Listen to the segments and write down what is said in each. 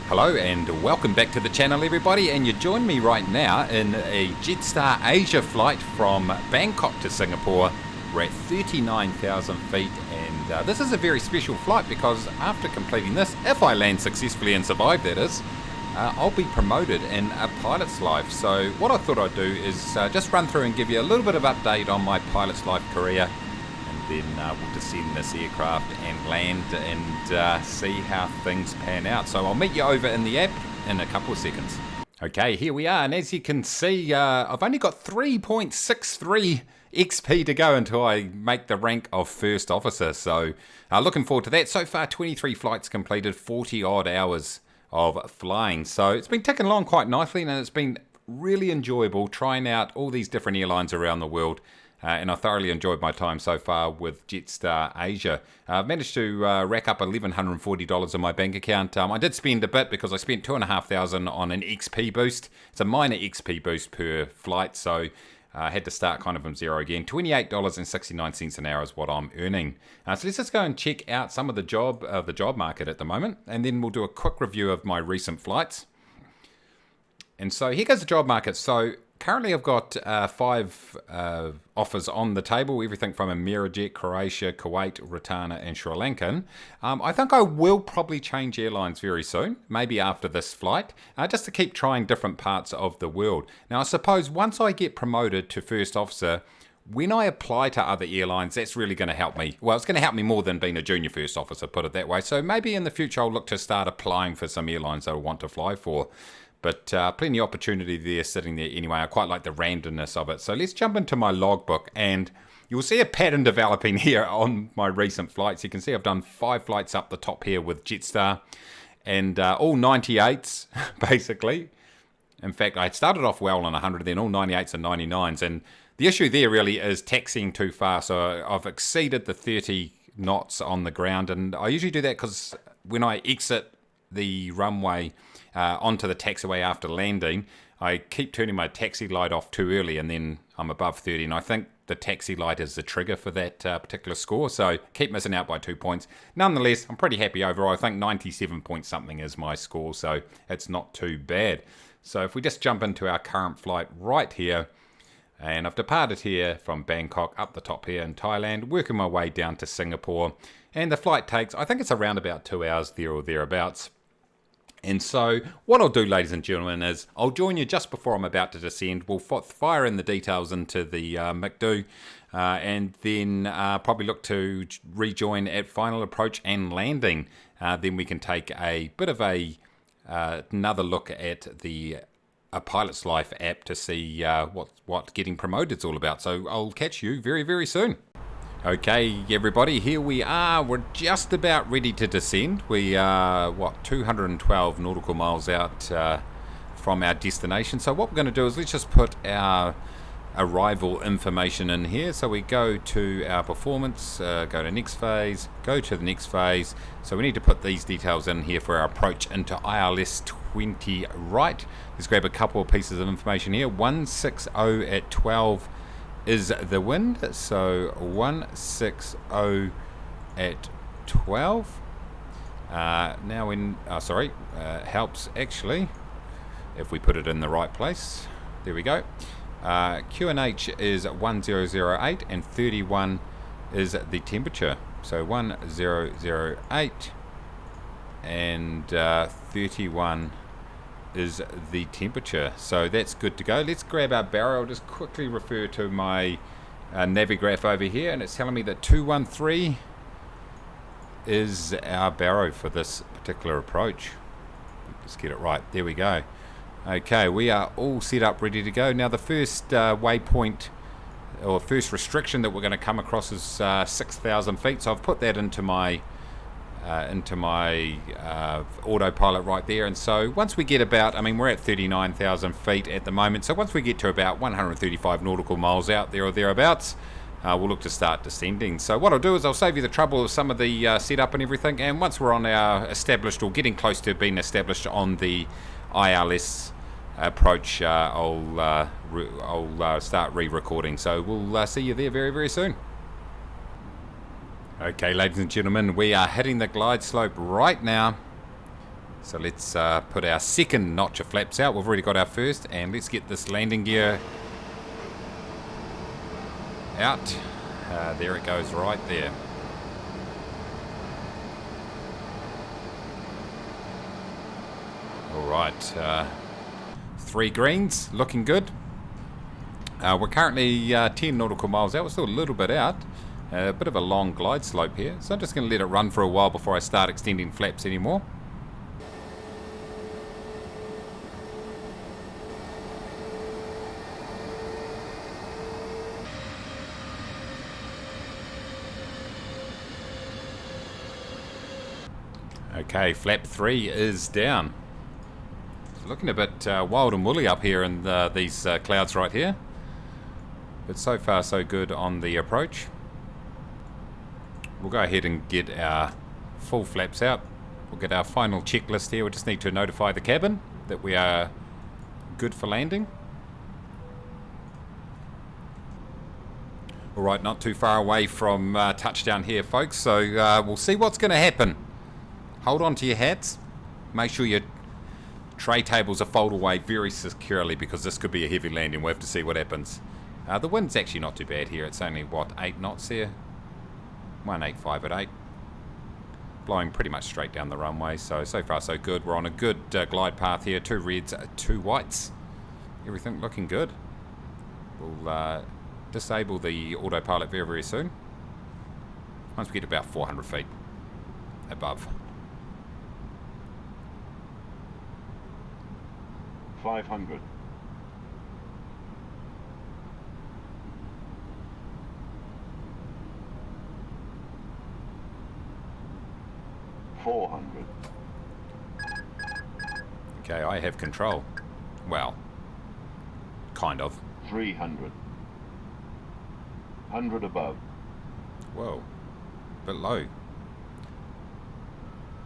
Hello and welcome back to the channel, everybody, and you join me right now in a Jetstar Asia flight from Bangkok to Singapore. We're at 39,000 feet, and this is a very special flight because after completing this, if I land successfully and survive that is, I'll be promoted in a pilot's life. So what I thought I'd do is just run through and give you a little bit of update on my pilot's life career, and then we'll descend this aircraft and land and see how things pan out. So I'll meet you over in the app in a couple of seconds. Okay, here we are, and as you can see, I've only got 3.63 XP to go until I make the rank of First Officer, so looking forward to that. So far 23 flights completed, 40 odd hours of flying, so it's been ticking along quite nicely, and it's been really enjoyable trying out all these different airlines around the world. And I thoroughly enjoyed my time so far with Jetstar Asia. I've managed to rack up $1,140 in my bank account. I did spend a bit because I spent $2,500 on an XP boost. It's a minor XP boost per flight, so I had to start kind of from zero again. $28.69 an hour is what I'm earning. So let's just go and check out some of the job market at the moment, and then we'll do a quick review of my recent flights. And so here goes the job market. So currently I've got 5 offers on the table, everything from Emirates, Croatia, Kuwait, Ratana and Sri Lankan. I think I will probably change airlines very soon, maybe after this flight, just to keep trying different parts of the world. Now I suppose once I get promoted to First Officer, when I apply to other airlines, that's really going to help me. Well, it's going to help me more than being a junior First Officer, put it that way. So maybe in the future I'll look to start applying for some airlines that I want to fly for. But plenty of opportunity there sitting there anyway. I quite like the randomness of it. So let's jump into my logbook, and you'll see a pattern developing here on my recent flights. You can see I've done 5 flights up the top here with Jetstar, and all 98s basically. In fact, I started off well on 100, then all 98s and 99s. And the issue there really is taxiing too far. So I've exceeded the 30 knots on the ground, and I usually do that because when I exit the runway onto the taxiway after landing, I keep turning my taxi light off too early, and then I'm above 30, and I think the taxi light is the trigger for that particular score, so keep missing out by 2 points. Nonetheless, I'm pretty happy overall. I think 97 point something is my score, so it's not too bad. So if we just jump into our current flight right here, and I've departed here from Bangkok up the top here in Thailand, working my way down to Singapore, and the flight takes, I think it's around about 2 hours there or thereabouts. And so what I'll do, ladies and gentlemen, is I'll join you just before I'm about to descend. We'll fire in the details into the McDo, and then probably look to rejoin at final approach and landing. Then we can take a bit of another look at the Pilot's Life app to see what getting promoted is all about. So I'll catch you very, very soon. Okay, everybody, here we are. We're just about ready to descend. We are, 212 nautical miles out from our destination. So what we're going to do is let's just put our arrival information in here. So we go to our performance, go to next phase, go to the next phase. So we need to put these details in here for our approach into ILS 20 right. Let's grab a couple of pieces of information here. 160 at 12 is the wind, so 160 at 12. Now in, helps actually if we put it in the right place. There we go. QNH is 1008 and 31 is the temperature. So 1008 and 31 is the temperature, so that's good to go. Let's grab our barrow. I'll just quickly refer to my navigraph over here, and it's telling me that 213 is our barrow for this particular approach. Let's get it right. There we go. Okay, we are all set up, ready to go. Now the first waypoint or first restriction that we're going to come across is 6,000 feet, so I've put that into my autopilot right there. And so once we get about, we're at 39,000 feet at the moment, so once we get to about 135 nautical miles out there or thereabouts, we'll look to start descending. So what I'll do is I'll save you the trouble of some of the setup and everything, and once we're on our established or getting close to being established on the ILS approach, I'll start re-recording. So we'll see you there very, very soon. Okay, ladies and gentlemen, we are hitting the glide slope right now. So let's put our second notch of flaps out. We've already got our first, and let's get this landing gear out. There it goes right there. Alright, 3 greens, looking good. We're currently 10 nautical miles out. We're still a little bit out. A bit of a long glide slope here, so I'm just going to let it run for a while before I start extending flaps anymore. Okay, flap 3 is down. It's looking a bit wild and woolly up here in these clouds right here. But so far so good on the approach. We'll go ahead and get our full flaps out. We'll get our final checklist here. We just need to notify the cabin that we are good for landing. Alright, not too far away from touchdown here, folks. So we'll see what's going to happen. Hold on to your hats. Make sure your tray tables are folded away very securely, because this could be a heavy landing. We'll have to see what happens. The wind's actually not too bad here. It's only, what, 8 knots there? 185 at 8. Blowing pretty much straight down the runway. So far so good. We're on a good glide path here. 2 reds, 2 whites. Everything looking good. We'll disable the autopilot very, very soon. Once we get about 400 feet above. 500. 400. Okay, I have control. Well, kind of. 300. 100 above. Whoa, a bit low. A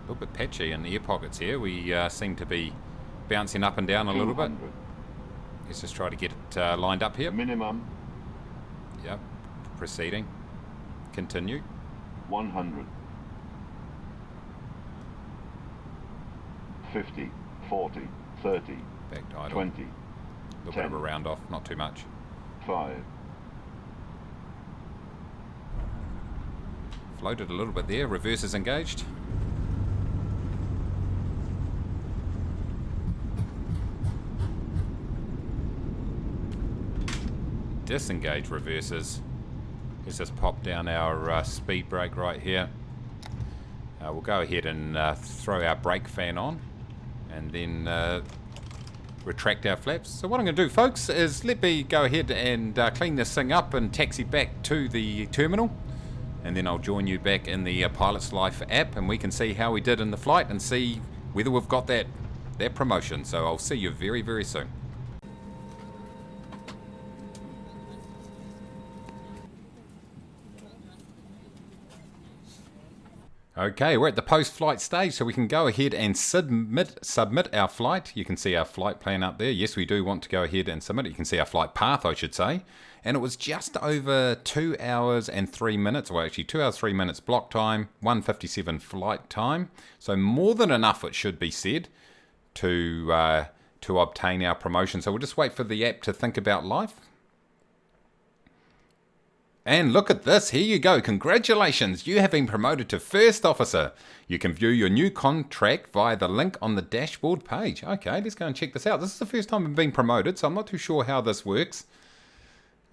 little bit patchy in the air pockets here. We seem to be bouncing up and down a little bit. Let's just try to get it lined up here. Minimum. Yep, proceeding. Continue. 100. 50, 40, 30, Back to idle. 20, A little bit of a round off, not too much. 5. Floated a little bit there. Reverse is engaged. Disengage reverses. Let's just pop down our speed brake right here. We'll go ahead and throw our brake fan on, and then retract our flaps. So what I'm going to do, folks, is let me go ahead and clean this thing up and taxi back to the terminal, and then I'll join you back in the Pilot's Life app, and we can see how we did in the flight and see whether we've got that promotion. So I'll see you very, very soon. Okay, we're at the post-flight stage, so we can go ahead and submit our flight. You can see our flight plan up there. Yes, we do want to go ahead and submit it. You can see our flight path, I should say. And it was just over 2 hours and 3 minutes, well actually 2 hours 3 minutes block time, 1:57 flight time. So more than enough, it should be said, to obtain our promotion. So we'll just wait for the app to think about life. And look at this, here you go, congratulations, you have been promoted to First Officer. You can view your new contract via the link on the dashboard page. Okay, let's go and check this out. This is the first time I've been promoted, so I'm not too sure how this works.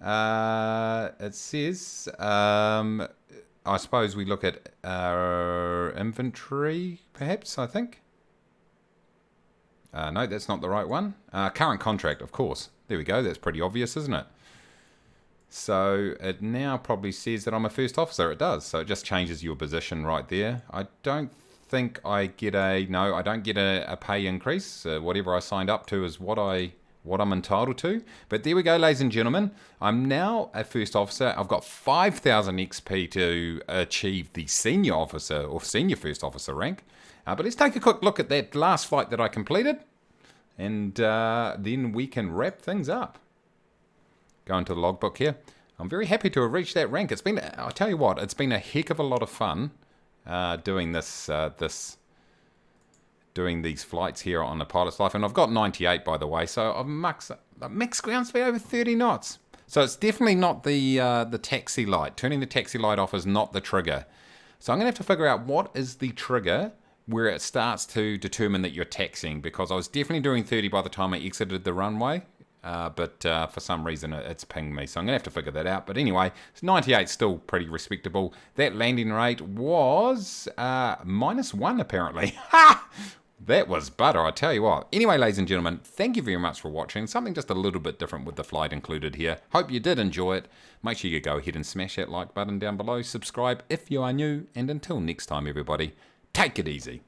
It says, I suppose we look at our inventory, perhaps, I think. No, that's not the right one. Current contract, of course. There we go, that's pretty obvious, isn't it? So it now probably says that I'm a first officer. It does. So it just changes your position right there. I don't think I get no, I don't get a pay increase. Whatever I signed up to is what I'm entitled to. But there we go, ladies and gentlemen. I'm now a first officer. I've got 5,000 XP to achieve the senior officer or senior first officer rank. But let's take a quick look at that last flight that I completed, and then we can wrap things up. Go into the logbook here. I'm very happy to have reached that rank. It's been, I'll tell you what, it's been a heck of a lot of fun doing this doing these flights here on the pilot's life. And I've got 98, by the way, so I've max ground speed over 30 knots. So it's definitely not the taxi light. Turning the taxi light off is not the trigger. So I'm going to have to figure out what is the trigger where it starts to determine that you're taxiing, because I was definitely doing 30 by the time I exited the runway. But for some reason it's pinged me, so I'm going to have to figure that out. But anyway, 98 still pretty respectable. That landing rate was -1 apparently. Ha! That was butter, I tell you what. Anyway, ladies and gentlemen, thank you very much for watching. Something just a little bit different with the flight included here. Hope you did enjoy it. Make sure you go ahead and smash that like button down below. Subscribe if you are new. And until next time, everybody, take it easy.